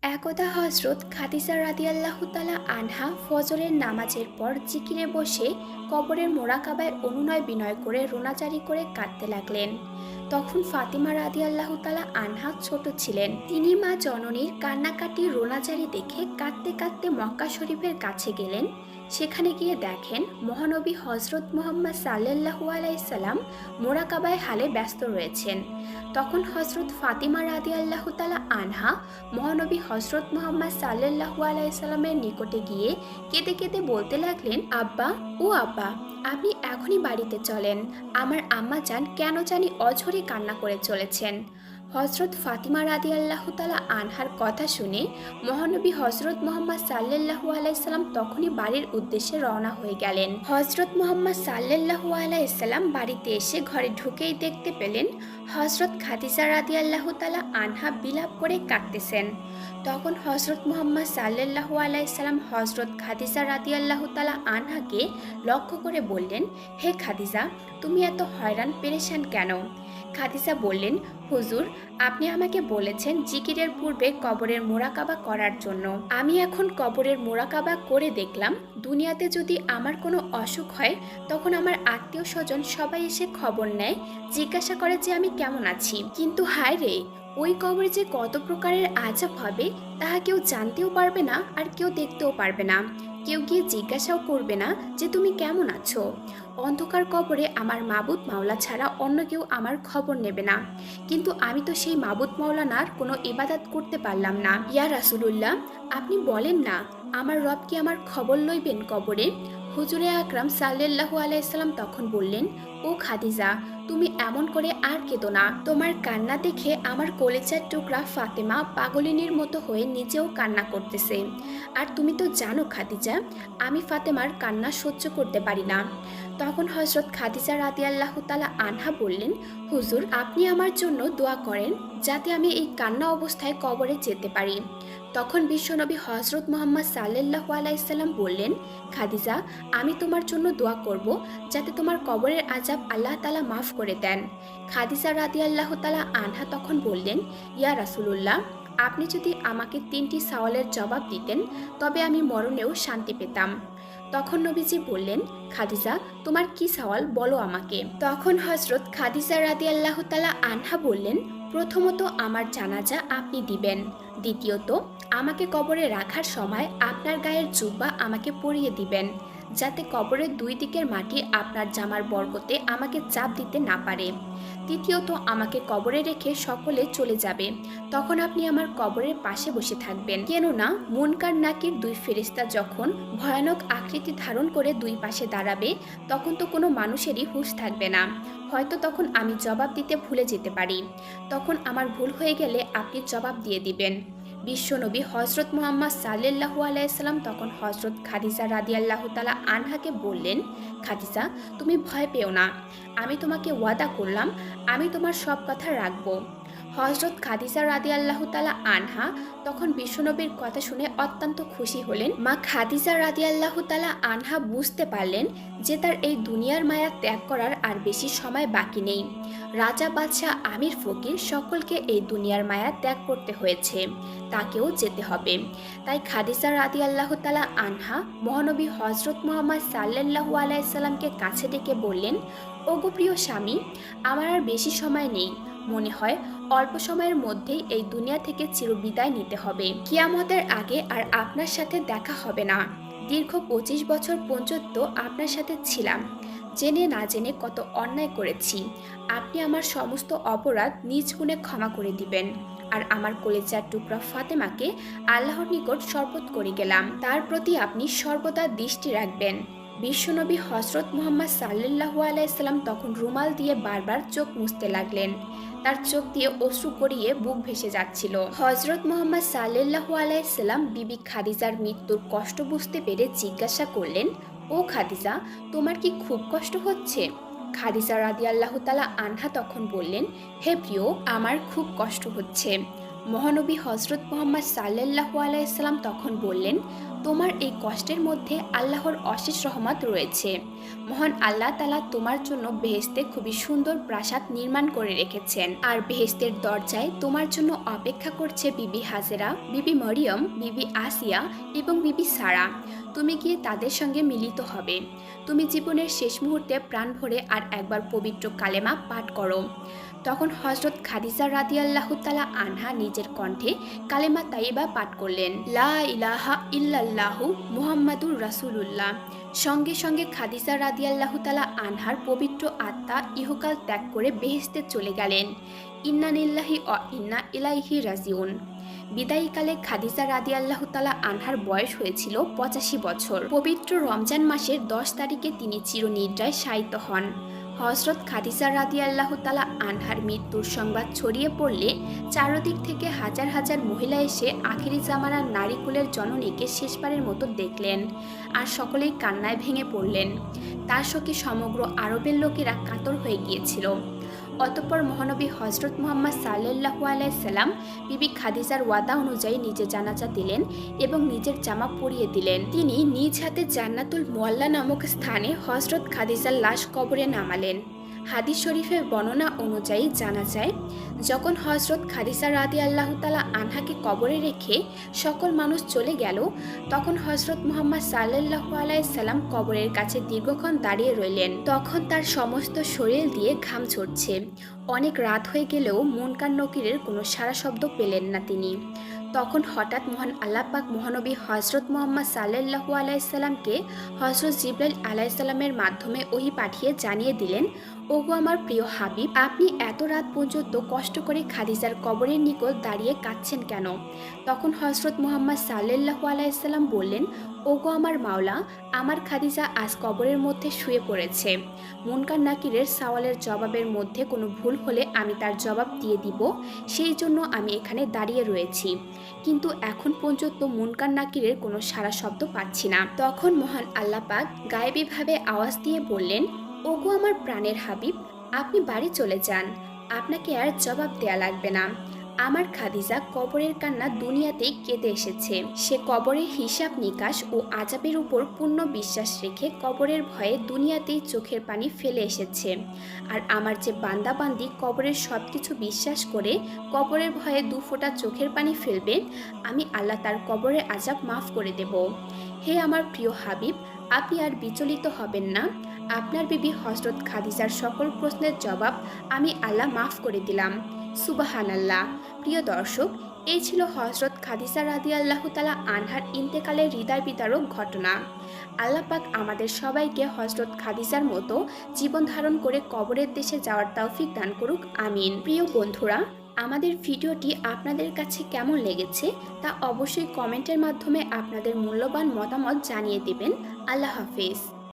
একদা হজরত খাদিজা রাদিয়াল্লাহু তাআলা আনহা ফজরের নামাজের পর জিকিরে বসে কবরের মোরাকাবায় অনুনয় বিনয় করে রোনাজারি করে কাঁদতে লাগলেন। তখন ফাতিমা রাদিয়াল্লাহু তাআলা আনহা ছোট ছিলেন। তিনি মা জননীর কান্নাকাটি রোনাজারি দেখে কাঁদতে কাঁদতে মক্কা শরীফের কাছে গেলেন। সেখানে গিয়ে দেখেন মহানবী হজরত মুহাম্মদ সাল্লাল্লাহু আলাইহি সাল্লাম মোরাকাবায় হালে ব্যস্ত রয়েছেন। তখন হজরত ফাতিমা রাদিয়াল্লাহু তাআলা আনহা মহানবী হজরত মুহাম্মদ সাল্লাল্লাহু আলাইহি সাল্লামের নিকটে গিয়ে কেঁদে কেঁদে বলতে লাগলেন, আব্বা ও আব্বা, আপনি এখনই বাড়িতে চলেন। আমার আম্মা জান কেন জানি অঝরে কান্না করে চলেছেন। হজরত ফাতিমা রাদিয়াল্লাহু তাআলা আনহার কথা শুনে মহানবী হজরত মুহাম্মদ সাল্লাল্লাহু আলাইহি সাল্লাম তখনই বাড়ির উদ্দেশ্যে রওনা হয়ে গেলেন। হজরত মুহাম্মদ সাল্লাল্লাহু আলাইহি সাল্লাম বাড়িতে এসে ঘরে ঢুকেই দেখতে পেলেন হজরত খাদিজা রাদিয়াল্লাহু তাআলা আনহা বিলাপ করে কাঁদতেছেন। তখন হজরত মুহাম্মদ সাল্লাল্লাহু আলাইহি সাল্লাম হজরত খাদিজা রাদিয়াল্লাহু তাআলা আনহাকে লক্ষ্য করে বললেন, হে খাদিজা, তুমি এত হয়রান পেরেশান কেন? খাদিজা বললেন, হুজুর, আপনি আমাকে বলেছেন জিকিরের পূর্বে কবরের মোরাকাবা করার জন্য। আমি এখন কবরের মোরাকাবা করে দেখলাম, দুনিয়াতে যদি আমার কোনো অসুখ হয় তখন আমার আত্মীয় স্বজন সবাই এসে খবর নেয়, জিজ্ঞাসা করে যে আমি কেমন আছি। কিন্তু হায় রে, ওই কবরে যে কত প্রকারের আযাব হবে তাহা কেউ জানতেও পারবে না, আর কেউ দেখতেও পারবে না। কেউ গিয়ে জিজ্ঞাসাও করবে না যে তুমি কেমন আছো। অন্ধকার কবরে আমার মাবুদ মাওলা ছাড়া অন্য কেউ আমার খবর নেবে না। কিন্তু আমি তো সেই মাবুদ মাওলানার কোনো ইবাদত করতে পারলাম না। ইয়া রাসূলুল্লাহ, আপনি বলেন না, আমার রব কি আমার খবর লইবেন কবরে? হুজুরে আকরাম সাল্লাল্লাহু আলাইহি সাল্লাম তখন বললেন, ও খাদিজা, তুমি এমন করে আর কেঁদো না। তোমার কান্না দেখে আমার কলেজার টুকরা ফাতেমা পাগলিনীর মতো হয়ে নিজেও কান্না করতেছে। আর তুমি তো জানো খাদিজা, আমি ফাতেমার কান্না সহ্য করতে পারি না। তখন হজরত খাদিজা রাদিয়াল্লাহু তাআলা আনহা বললেন, হুজুর, আপনি আমার জন্য দোয়া করেন যাতে আমি এই কান্না অবস্থায় কবরে যেতে পারি। তখন বিশ্বনবী হজরত মুহাম্মদ সাল্লাল্লাহু আলাইহি সাল্লাম বললেন, খাদিজা, আমি তোমার জন্য দোয়া করব যাতে তোমার কবরের আযাব আল্লাহ তাআলা মাফ করে দেন। খাদিজা রাদিয়াল্লাহু তাআলা আনহা তখন বললেন, ইয়া রাসূলুল্লাহ, আপনি যদি আমাকে 3টি সওয়ালের জবাব দিতেন তবে আমি মরণেও শান্তি পেতাম। তখন নবীজি বললেন, খাদিজা, তোমার কি সওয়াল বলো আমাকে। তখন হজরত খাদিজা রাদিয়াল্লাহু তাআলা আনহা বললেন, প্রথমত আমার জানাজা আপনি দিবেন। দ্বিতীয়ত, আমাকে কবরে রাখার সময় আপনার গায়ের জুব্বা আমাকে পরিয়ে দিবেন, যাতে কবরের দুই দিকের মাটি আপনার জামার বরকতে আমাকে চাপ দিতে না পারে। তৃতীয়ত, আমাকে কবরে রেখে সকলে চলে যাবে, তখন আপনি আমার কবরের পাশে বসে থাকবেন। কেননা মুনকার নাকির দুই ফেরেশতা যখন ভয়ানক আকৃতি ধারণ করে দুই পাশে দাঁড়াবে, তখন তো কোনো মানুষেরই হুঁশ থাকবে না। হয়তো তখন আমি জবাব দিতে ভুলে যেতে পারি। তখন আমার ভুল হয়ে গেলে আপনি জবাব দিয়ে দিবেন। বিশ্বনবী হজরত মুহাম্মদ সাল্লাল্লাহু আলাইহি সাল্লাম তখন হজরত খাদিজা রাদিয়াল্লাহু তাআলা আনহাকে বললেন, খাদিজা, তুমি ভয় পেও না, আমি তোমাকে ওয়াদা করলাম আমি তোমার সব কথা রাখবো। হজরত খাদিজা রাদিয়াল্লাহু তাআলা আনহা তখন বিশ্বনবীর কথা শুনে অত্যন্ত খুশি হলেন। মা খাদিজা রাদিয়াল্লাহু তাআলা আনহা বুঝতে পারলেন যে তার এই দুনিয়ার মায়া ত্যাগ করার আর বেশি সময় বাকি নেই। রাজা, বাদশাহ, আমির, ফকির সকলকে এই দুনিয়ার মায়া ত্যাগ করতে হয়েছে, তাকেও যেতে হবে। তাই খাদিজা রাদিয়াল্লাহু তাআলা আনহা মহানবী হজরত মুহাম্মদ সাল্লাল্লাহু আলাইহি সাল্লামকে কাছে ডেকে বললেন, ওগো প্রিয় স্বামী, আমার আর বেশি সময় নেই। মনে হয় অল্প সময়ের মধ্যেই এই দুনিয়া থেকে চিরবিদায় নিতে হবে। কিয়ামতের আগে আর আপনার সাথে দেখা হবে না। দীর্ঘ 25 বছর পর্যন্ত আপনার সাথে ছিলাম, জেনে না জেনে কত অন্যায় করেছি। আপনি আমার সমস্ত অপরাধ নিজ গুণে ক্ষমা করে দিবেন। আর আমার কলেজার টুকরা ফাতেমাকে আল্লাহর নিকট শপথ করে গেলাম, তার প্রতি আপনি সর্বদা দৃষ্টি রাখবেন। বিশ্বনবী হজরত মুহাম্মদ সাল্লাল্লাহু আলাইহি সাল্লাম তখন রুমাল দিয়ে বারবার চোখ মুছতে লাগলেন। তার চোখ দিয়ে অশ্রু গড়িয়ে বুক ভেসে যাচ্ছিল। হজরত মুহাম্মদ সাল্লাল্লাহু আলাইহি সাল্লাম বিবি খাদিজার মৃত্যুর কষ্ট বুঝতে পেরে জিজ্ঞাসা করলেন, ও খাদিজা, তোমার কি খুব কষ্ট হচ্ছে? খাদিজা রাদিয়াল্লাহু তাআলা আনহা তখন বললেন, হে প্রিয়, আমার খুব কষ্ট হচ্ছে। মহানবী হজরত মুহাম্মদ সাল্লাল্লাহু আলাইহি সাল্লাম তখন বললেন, তোমার এই কষ্টের মধ্যে আল্লাহর অশেষ রহমত রয়েছে। মহান আল্লাহ তাআলা তোমার জন্য বেহেশতে খুবই সুন্দর প্রাসাদ নির্মাণ করে রেখেছেন। আর বেহেশতের দরজায় তোমার জন্য অপেক্ষা করছে বিবি হাজেরা, বিবি মরিয়ম, বিবি আসিয়া এবং বিবি সারা। তুমি গিয়ে তাদের সঙ্গে মিলিত হবে। তুমি জীবনের শেষ মুহূর্তে প্রাণ ভরে আর একবার পবিত্র কালেমা পাঠ করো। তখন হযরত খাদিজা রাদিয়াল্লাহু তাআলা আনহা নিজের কণ্ঠে কালেমা তাইয়্যিবা পাঠ করলেন, লা ইলাহা ইল্লাল্লাহু মুহাম্মাদুর রাসূলুল্লাহ। সঙ্গে সঙ্গে খাদিজা রাদিয়াল্লাহু তাআলা আনহার পবিত্র আত্মা ইহকাল ত্যাগ করে বেহেশতে চলে গেলেন। ইন্না লিল্লাহি ওয়া ইন্না ইলাইহি রাজিউন। বিদায়ীকালে খাদিজা রাদিয়াল্লাহু তাআলা আনহার বয়স হয়েছিল 85 বছর। পবিত্র রমজান মাসের 10 তারিখে তিনি চিরনিদ্রায় শায়িত হন। হযরত খাদিজা রাদিয়াল্লাহু তাআলা আনহার মৃত্যুর সংবাদ ছড়িয়ে পড়লে চারদিক থেকে হাজার হাজার মহিলা এসে আখিরি জামানার নারীকুলের জননীকে শেষবারের মতো দেখলেন আর সকলেই কান্নায় ভেঙে পড়লেন। তার শোকে সমগ্র আরবের লোকেরা কাতর হয়ে গিয়েছিল। অতঃপর মহানবী হযরত মুহাম্মদ সাল্লাল্লাহু আলাইহি সাল্লাম বিবি খাদিজার ওয়াদা অনুযায়ী নিজে জানাজা দিলেন এবং নিজের জামা পরিয়ে দিলেন। তিনি নিজ হাতে জান্নাতুল মুআল্লা নামক স্থানে হযরত খাদিজার লাশ কবরে নামালেন। হাদিস শরীফের বর্ণনা অনুযায়ী জানা যায়, যখন হযরত খাদিজা রাদিয়াল্লাহু তাআলা আনহাকে কবরে রেখে সকল মানুষ চলে গেল, তখন হযরত মুহাম্মদ সাল্লাল্লাহু আলাইহি সাল্লাম কবরের কাছে দীর্ঘক্ষণ দাঁড়িয়ে রইলেন। তখন তার সমস্ত শরীর দিয়ে ঘাম ঝরছে। অনেক রাত হয়ে গেলেও মুনকার নকিরের কোনো সাড়া শব্দ পেলেন না তিনি। তখন হঠাৎ মহান আল্লাহ পাক মহানবী হযরত মুহাম্মদ সাল্লাল্লাহু আলাইহি সাল্লামকে হযরত জিবরাইল আলাইহিস সালামের মাধ্যমে ওহী পাঠিয়ে জানিয়ে দিলেন, ওগো আমার প্রিয় হাবিব, আপনি এত রাত পর্যন্ত কষ্ট করে খাদিজার কবরের নিকট দাঁড়িয়ে কাঁদছেন কেন? তখন হযরত মুহাম্মদ সাল্লাল্লাহু আলাইহি সাল্লাম বললেন, ওগো আমার মাওলা, আমার খাদিজা আজ কবরের মধ্যে শুয়ে পড়েছে। মুনকার নাকিরের সওয়ালের জবাবের মধ্যে কোনো ভুল হলে আমি তার জবাব দিয়ে দিব, সেই জন্য আমি এখানে দাঁড়িয়ে রয়েছি। কিন্তু এখন পর্যন্ত মুনকার নাকিরের কোনো সাড়া শব্দ পাচ্ছি না। তখন মহান আল্লাহ পাক গায়েবীভাবে আওয়াজ দিয়ে বললেন, ওগো আমার প্রাণের হাবিব, আপনি বাড়ি চলে যান, আপনাকে আর জবাব দেয়া লাগবে না। আমার খাদিজা কবরের কান্না দুনিয়াতেই কেঁদে এসেছে। সে কবরের হিসাব নিকাশ ও আযাবের উপর পূর্ণ বিশ্বাস রেখে কবরের ভয়ে দুনিয়াতেই চোখের পানি ফেলে এসেছে। আর আমার যে বান্দাবান্দি কবরের সব কিছু বিশ্বাস করে কবরের ভয়ে 2 ফোঁটা চোখের পানি ফেলবে, আমি আল্লাহ তার কবরের আযাব মাফ করে দেব। হে আমার প্রিয় হাবিব, আপনি আর বিচলিত হবেন না। আপনার বিবি হযরত খাদিজার সকল প্রশ্নের জবাব আমি আল্লাহ মাফ করে দিলাম। সুবহানাল্লাহ। প্রিয় দর্শক, এই ছিল হযরত খাদিজা রাদিয়াল্লাহু তাআলা আনহার ইন্তেকালের হৃদয় বিদারক ঘটনা। আল্লাহ পাক আমাদের সবাইকে হযরত খাদিজার মতো জীবন ধারণ করে কবরের দেশে যাওয়ার তৌফিক দান করুক, আমিন। প্রিয় বন্ধুরা, আমাদের ভিডিওটি আপনাদের কাছে কেমন লেগেছে তা অবশ্যই কমেন্টের মাধ্যমে আপনাদের মূল্যবান মতামত জানিয়ে দিবেন। আল্লাহ হাফেজ।